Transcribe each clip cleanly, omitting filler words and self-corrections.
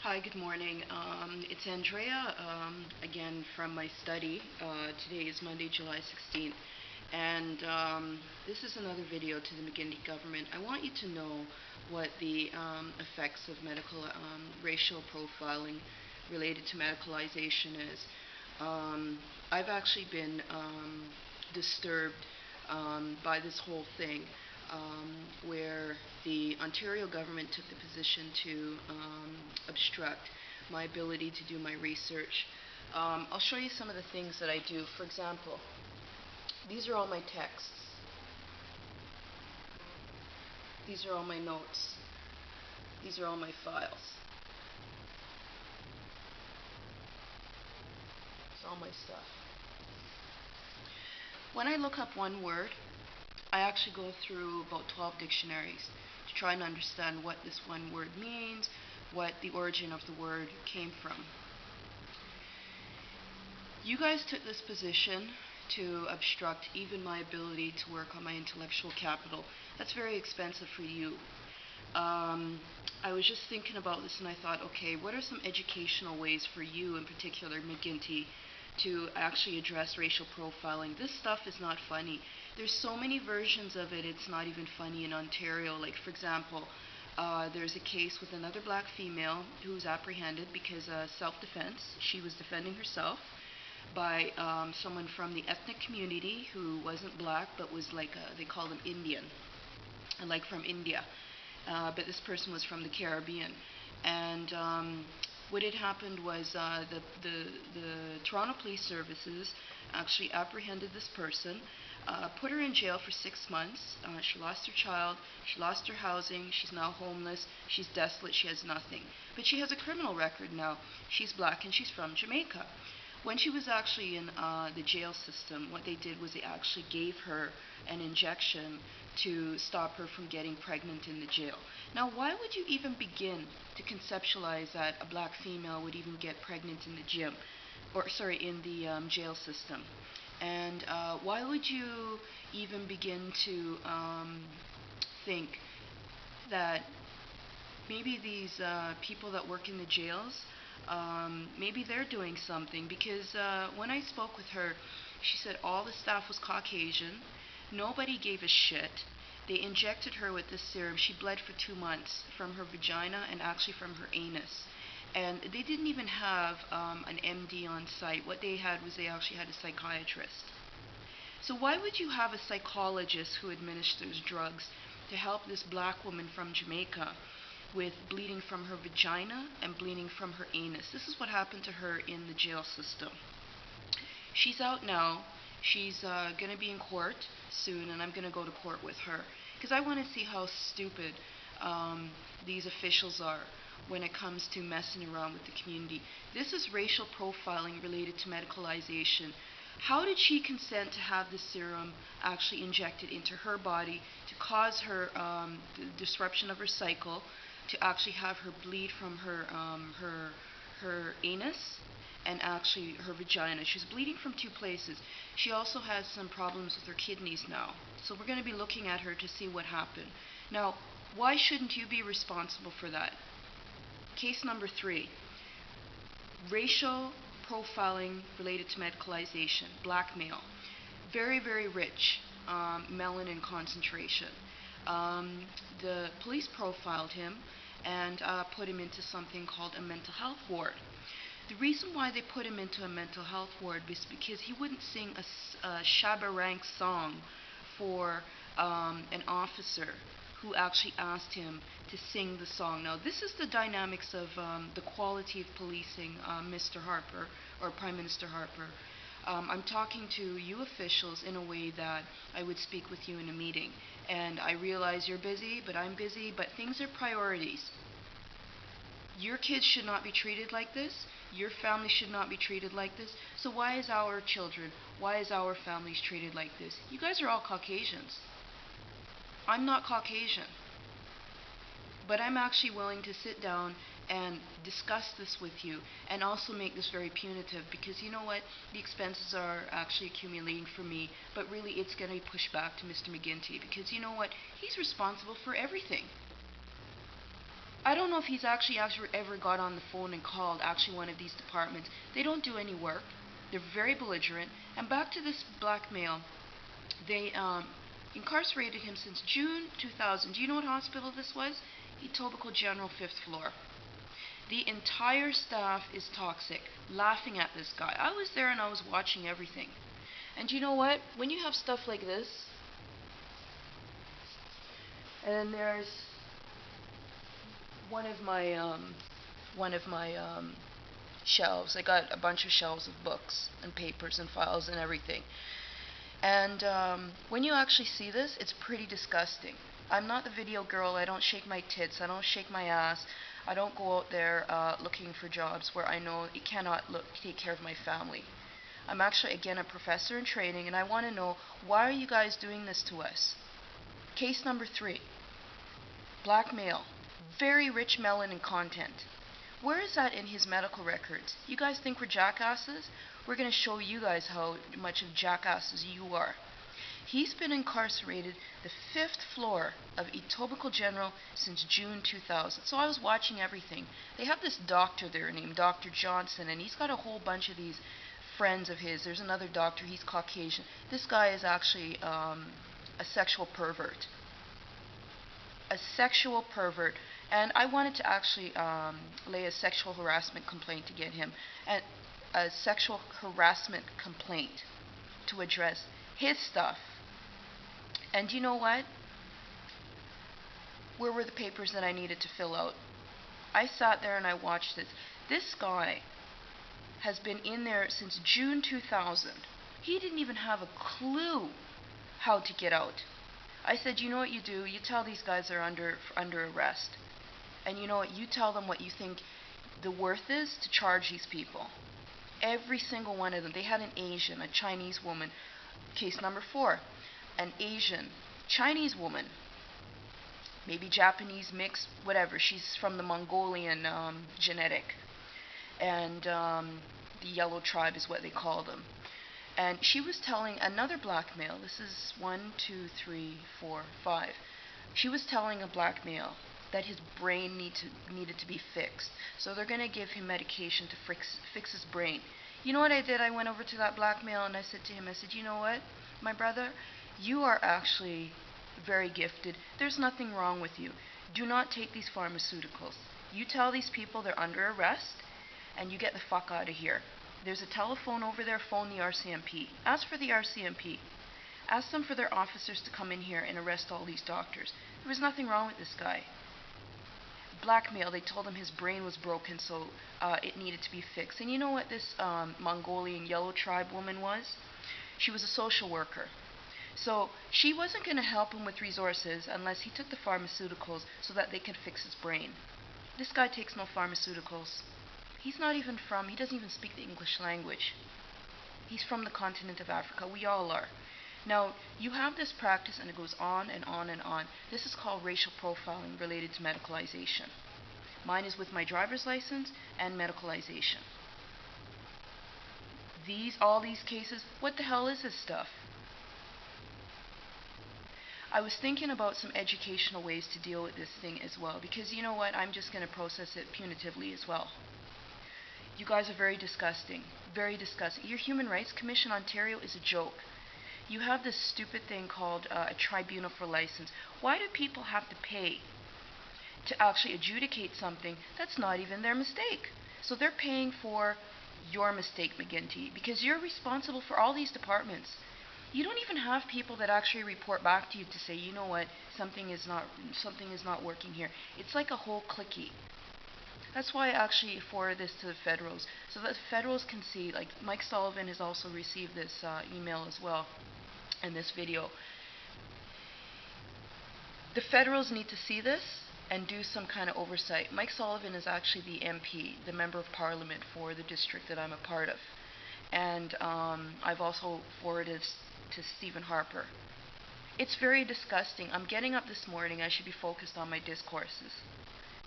Hi, good morning. It's Andrea again from my study. Today is Monday, July 16th, and this is another video to the McGunity government. I want you to know what the effects of medical racial profiling related to medicalization is. I've actually been disturbed by this whole thing, where the Ontario government took the position to obstruct my ability to do my research. I'll show you some of the things that I do. For example, these are all my texts. These are all my notes. These are all my files. It's all my stuff. When I look up one word, I actually go through about 12 dictionaries to try and understand what this one word means, what the origin of the word came from. You guys took this position to obstruct even my ability to work on my intellectual capital. That's very expensive for you. I was just thinking about this and I thought, okay, what are some educational ways for you in particular, McGunity, to actually address racial profiling? This stuff is not funny. There's so many versions of it, it's not even funny in Ontario. Like, for example, there's a case with another black female who was apprehended because self-defense. She was defending herself by someone from the ethnic community who wasn't black but was like, they call them Indian, like from India. But this person was from the Caribbean. And what had happened was the Toronto Police Services actually apprehended this person, put her in jail for 6 months. She lost her child, she lost her housing, she's now homeless, she's desolate, she has nothing. But she has a criminal record now. She's black and she's from Jamaica. When she was actually in the jail system, what they did was they actually gave her an injection to stop her from getting pregnant in the jail. Now, why would you even begin to conceptualize that a black female would even get pregnant in the jail system? And why would you even begin to think that maybe these people that work in the jails, maybe they're doing something? Because when I spoke with her, she said all the staff was Caucasian. Nobody gave a shit. They injected her with this serum. She bled for 2 months from her vagina and actually from her anus. And they didn't even have an MD on site. What they had was they actually had a psychiatrist. So why would you have a psychologist who administers drugs to help this black woman from Jamaica with bleeding from her vagina and bleeding from her anus? This is what happened to her in the jail system. She's out now. She's going to be in court soon, and I'm going to go to court with her because I want to see how stupid these officials are when it comes to messing around with the community. This is racial profiling related to medicalization. How did she consent to have the serum actually injected into her body to cause her the disruption of her cycle, to actually have her bleed from her anus and actually her vagina? She's bleeding from 2 places. She also has some problems with her kidneys now. So we're going to be looking at her to see what happened. Now, why shouldn't you be responsible for that? Case number 3, racial profiling related to medicalization, black male, very, very rich, melanin concentration. The police profiled him and put him into something called a mental health ward. The reason why they put him into a mental health ward was because he wouldn't sing a shabba-rank song for an officer who actually asked him to sing the song. Now, this is the dynamics of the quality of policing, Mr. Harper, or Prime Minister Harper. I'm talking to you officials in a way that I would speak with you in a meeting. And I realize you're busy, but I'm busy, but things are priorities. Your kids should not be treated like this. Your family should not be treated like this. So why is our children, why is our families treated like this? You guys are all Caucasians. I'm not Caucasian. But I'm actually willing to sit down and discuss this with you and also make this very punitive, because you know what? The expenses are actually accumulating for me, but really it's going to be pushed back to Mr. McGunity, because you know what? He's responsible for everything. I don't know if he's actually ever got on the phone and called actually one of these departments. They don't do any work. They're very belligerent. And back to this black male. They incarcerated him since June 2000. Do you know what hospital this was? Etobicoke General, 5th floor. The entire staff is toxic, laughing at this guy. I was there and I was watching everything. And you know what? When you have stuff like this, and there's one of my shelves. I got a bunch of shelves of books and papers and files and everything. And when you actually see this, it's pretty disgusting. I'm not the video girl. I don't shake my tits. I don't shake my ass. I don't go out there looking for jobs where I know it cannot take care of my family. I'm actually, again, a professor in training, and I want to know, why are you guys doing this to us? Case number 3. Black male. Very rich melanin content. Where is that in his medical records? You guys think we're jackasses? We're going to show you guys how much of jackasses you are. He's been incarcerated the 5th floor of Etobicoke General since June 2000. So I was watching everything. They have this doctor there named Dr. Johnson, and he's got a whole bunch of these friends of his. There's another doctor, he's Caucasian. This guy is actually a sexual pervert. A sexual pervert. And I wanted to actually lay a sexual harassment complaint to get him. And a sexual harassment complaint to address his stuff. And you know what? Where were the papers that I needed to fill out? I sat there and I watched this. This guy has been in there since June 2000. He didn't even have a clue how to get out. I said, you know what you do? You tell these guys they're under arrest. And you know what? You tell them what you think the worth is to charge these people. Every single one of them. They had an Asian, a Chinese woman. Case number 4. An Asian, Chinese woman. Maybe Japanese mix, whatever. She's from the Mongolian genetic. And the yellow tribe is what they call them. And she was telling another black male, this is 1, 2, 3, 4, 5. She was telling a black male that his brain needed to be fixed. So they're going to give him medication to fix his brain. You know what I did? I went over to that black male and I said to him, I said, you know what, my brother, you are actually very gifted. There's nothing wrong with you. Do not take these pharmaceuticals. You tell these people they're under arrest and you get the fuck out of here. There's a telephone over there, phone the RCMP. Ask for the RCMP. Ask them for their officers to come in here and arrest all these doctors. There was nothing wrong with this guy. Blackmail, they told him his brain was broken, so it needed to be fixed. And you know what this Mongolian yellow tribe woman was? She was a social worker. So she wasn't going to help him with resources unless he took the pharmaceuticals so that they could fix his brain. This guy takes no pharmaceuticals. He's not even from, he doesn't even speak the English language. He's from the continent of Africa. We all are. Now, you have this practice and it goes on and on and on. This is called racial profiling related to medicalization. Mine is with my driver's license and medicalization. All these cases, what the hell is this stuff? I was thinking about some educational ways to deal with this thing as well, because you know what, I'm just going to process it punitively as well. You guys are very disgusting. Very disgusting. Your Human Rights Commission Ontario is a joke. You have this stupid thing called a tribunal for license. Why do people have to pay to actually adjudicate something that's not even their mistake? So they're paying for your mistake, McGunity, because you're responsible for all these departments. You don't even have people that actually report back to you to say, you know what, something is not working here. It's like a whole clicky. That's why I actually forward this to the federals, so that the federals can see. Like Mike Sullivan has also received this email as well, and this video. The federals need to see this and do some kind of oversight. Mike Sullivan is actually the MP, the Member of Parliament for the district that I'm a part of. And I've also forwarded this to Stephen Harper. It's very disgusting. I'm getting up this morning. I should be focused on my discourses.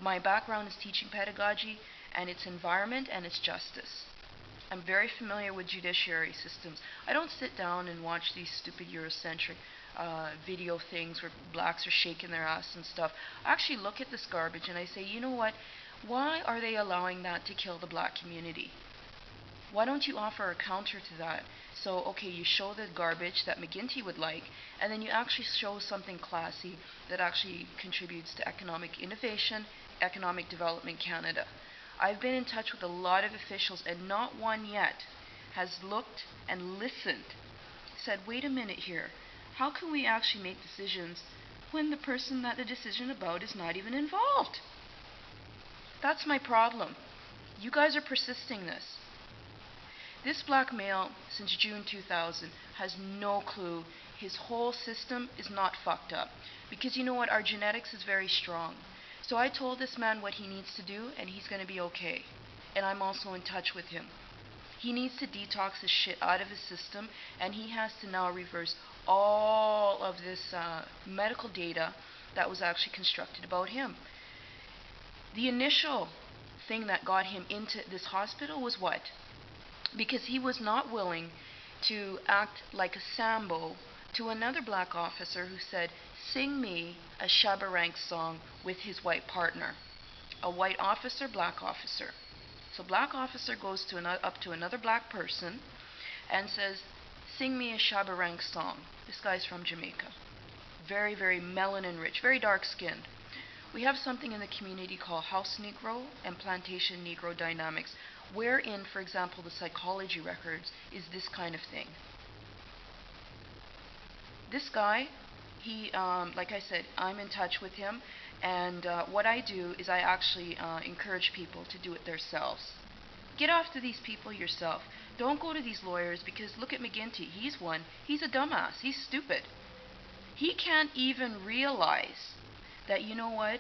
My background is teaching pedagogy, and it's environment, and it's justice. I'm very familiar with judiciary systems. I don't sit down and watch these stupid Eurocentric video things where blacks are shaking their ass and stuff. I actually look at this garbage and I say, you know what? Why are they allowing that to kill the black community? Why don't you offer a counter to that? So, okay, you show the garbage that McGunity would like, and then you actually show something classy that actually contributes to economic innovation, economic development Canada. I've been in touch with a lot of officials, and not one yet has looked and listened, said, wait a minute here, how can we actually make decisions when the person that the decision about is not even involved? That's my problem. You guys are persisting this. This black male, since June 2000, has no clue. His whole system is not fucked up. Because you know what? Our genetics is very strong. So I told this man what he needs to do, and he's going to be okay. And I'm also in touch with him. He needs to detox this shit out of his system, and he has to now reverse all of this medical data that was actually constructed about him. The initial thing that got him into this hospital was what? Because he was not willing to act like a Sambo to another black officer who said, sing me a Shabba Ranks song with his white partner. A white officer, black officer. So black officer goes to up to another black person and says, sing me a Shabba Ranks song. This guy's from Jamaica. Very, very melanin rich, very dark skinned. We have something in the community called House Negro and Plantation Negro dynamics, wherein, for example, the psychology records is this kind of thing. This guy, he, like I said, I'm in touch with him, and what I do is I actually encourage people to do it themselves. Get after these people yourself. Don't go to these lawyers, because look at McGunity. He's one. He's a dumbass. He's stupid. He can't even realize that, you know what,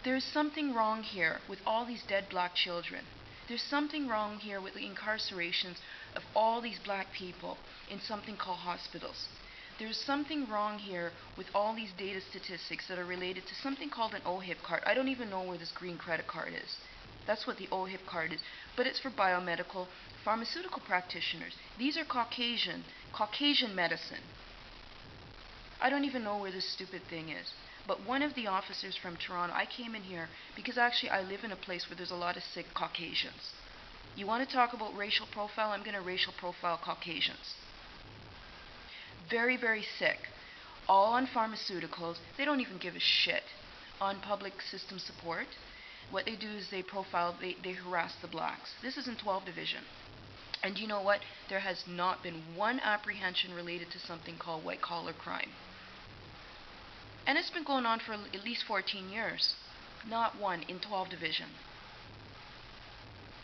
there's something wrong here with all these dead black children. There's something wrong here with the incarcerations of all these black people in something called hospitals. There's something wrong here with all these data statistics that are related to something called an OHIP card. I don't even know where this green credit card is. That's what the OHIP card is. But it's for biomedical pharmaceutical practitioners. These are Caucasian medicine. I don't even know where this stupid thing is. But one of the officers from Toronto, I came in here because actually I live in a place where there's a lot of sick Caucasians. You want to talk about racial profile? I'm going to racial profile Caucasians. Very, very sick. All on pharmaceuticals. They don't even give a shit on public system support. What they do is they profile, they harass the blacks. This is in 12 Division. And you know what? There has not been one apprehension related to something called white collar crime. And it's been going on for at least 14 years. Not one in 12 Division.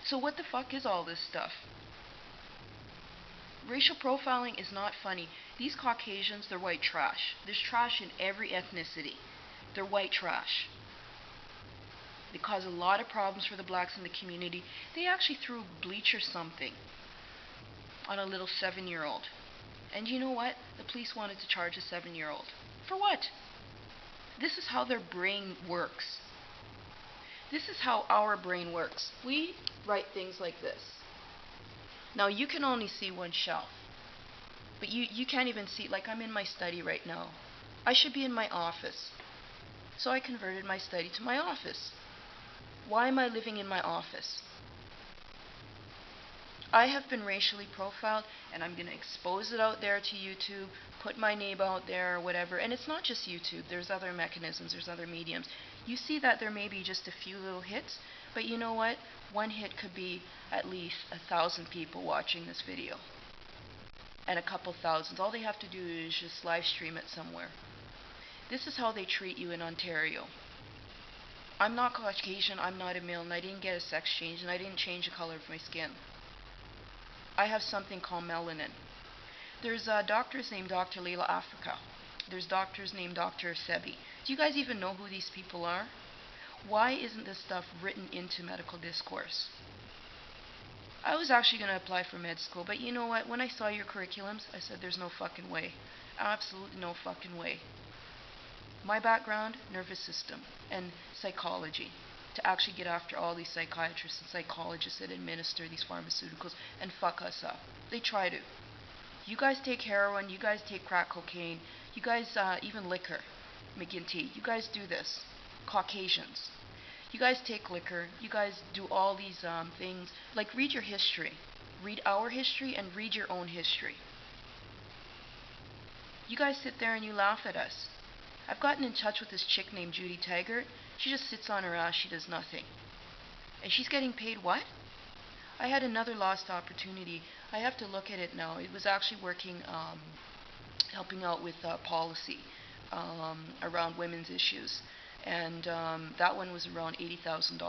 So what the fuck is all this stuff? Racial profiling is not funny. These Caucasians, they're white trash. There's trash in every ethnicity. They're white trash. They cause a lot of problems for the blacks in the community. They actually threw bleach or something on a little 7-year-old. And you know what? The police wanted to charge a 7-year-old. For what? This is how their brain works. This is how our brain works. We write things like this. Now you can only see one shelf. But you can't even see, like I'm in my study right now. I should be in my office. So I converted my study to my office. Why am I living in my office? I have been racially profiled, and I'm going to expose it out there to YouTube, put my name out there or whatever. And it's not just YouTube. There's other mechanisms. There's other mediums. You see that there may be just a few little hits, but you know what? One hit could be at least 1,000 people watching this video. And a couple thousands. All they have to do is just live stream it somewhere. This is how they treat you in Ontario. I'm not Caucasian, I'm not a male, and I didn't get a sex change, and I didn't change the color of my skin. I have something called melanin. There's doctors named Dr. Leila Africa. There's doctors named Dr. Sebi. Do you guys even know who these people are? Why isn't this stuff written into medical discourse? I was actually going to apply for med school, but you know what? When I saw your curriculums, I said there's no fucking way. Absolutely no fucking way. My background, nervous system and psychology. To actually get after all these psychiatrists and psychologists that administer these pharmaceuticals and fuck us up. They try to. You guys take heroin, you guys take crack cocaine, you guys even liquor, McGunity. You guys do this. Caucasians. You guys take liquor, you guys do all these things. Like, read your history. Read our history and read your own history. You guys sit there and you laugh at us. I've gotten in touch with this chick named Judy Taggart. She just sits on her ass, she does nothing. And she's getting paid what? I had another lost opportunity. I have to look at it now. It was actually working, helping out with policy around women's issues. And that one was around $80,000.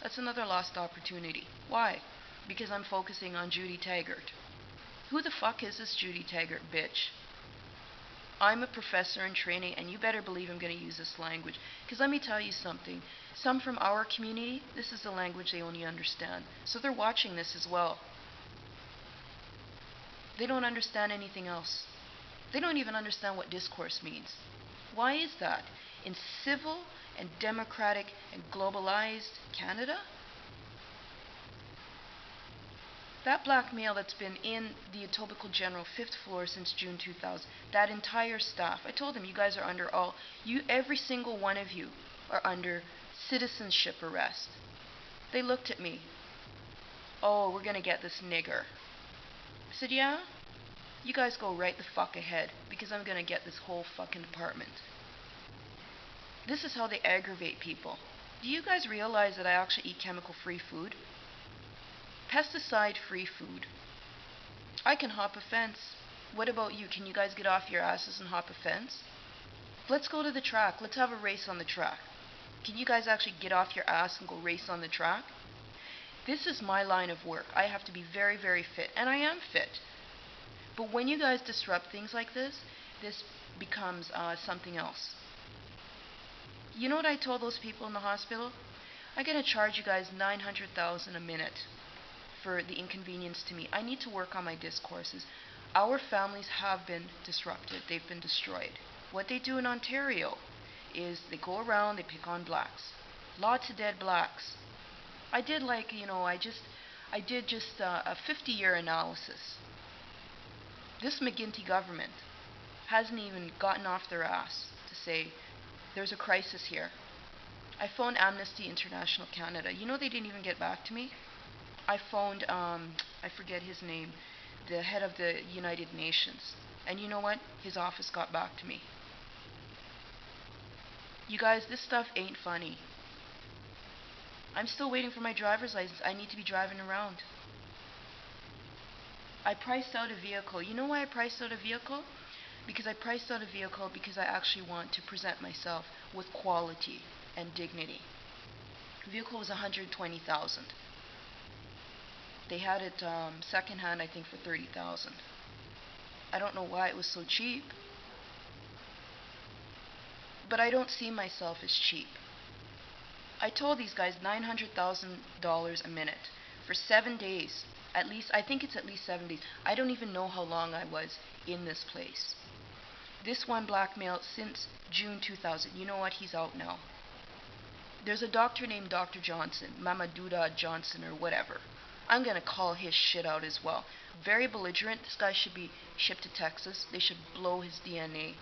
That's another lost opportunity. Why? Because I'm focusing on Judy Taggart. Who the fuck is this Judy Taggart bitch? I'm a professor in training, and you better believe I'm going to use this language. Because let me tell you something. Some from our community, this is the language they only understand. So they're watching this as well. They don't understand anything else. They don't even understand what discourse means. Why is that? In civil and democratic and globalized Canada, that black male that's been in the Etobicoke General 5th floor since June 2000, that entire staff, I told them, you guys are under every single one of you are under citizenship arrest. They looked at me. Oh, we're going to get this nigger. I said, yeah? You guys go right the fuck ahead, because I'm going to get this whole fucking department. This is how they aggravate people. Do you guys realize that I actually eat chemical-free food? Pesticide-free food. I can hop a fence. What about you? Can you guys get off your asses and hop a fence? Let's go to the track. Let's have a race on the track. Can you guys actually get off your ass and go race on the track? This is my line of work. I have to be very, very fit. And I am fit. But when you guys disrupt things like this becomes something else. You know what I told those people in the hospital? I'm going to charge you guys $900,000 a minute for the inconvenience to me. I need to work on my discourses. Our families have been disrupted. They've been destroyed. What they do in Ontario is they go around, they pick on blacks. Lots of dead blacks. I did a 50-year analysis. This McGunity government hasn't even gotten off their ass to say there's a crisis here. I phoned Amnesty International Canada. You know, they didn't even get back to me. I phoned, I forget his name, the head of the United Nations. And you know what? His office got back to me. You guys, this stuff ain't funny. I'm still waiting for my driver's license. I need to be driving around. I priced out a vehicle. You know why I priced out a vehicle? Because I priced out a vehicle because I actually want to present myself with quality and dignity. The vehicle was $120,000. They had it secondhand, I think, for $30,000. I don't know why it was so cheap. But I don't see myself as cheap. I told these guys $900,000 a minute for 7 days. At least, I think it's at least 7 days. I don't even know how long I was in this place. This one black male since June 2000. You know what? He's out now. There's a doctor named Dr. Johnson, Mamaduda Johnson or whatever. I'm going to call his shit out as well. Very belligerent. This guy should be shipped to Texas. They should blow his DNA.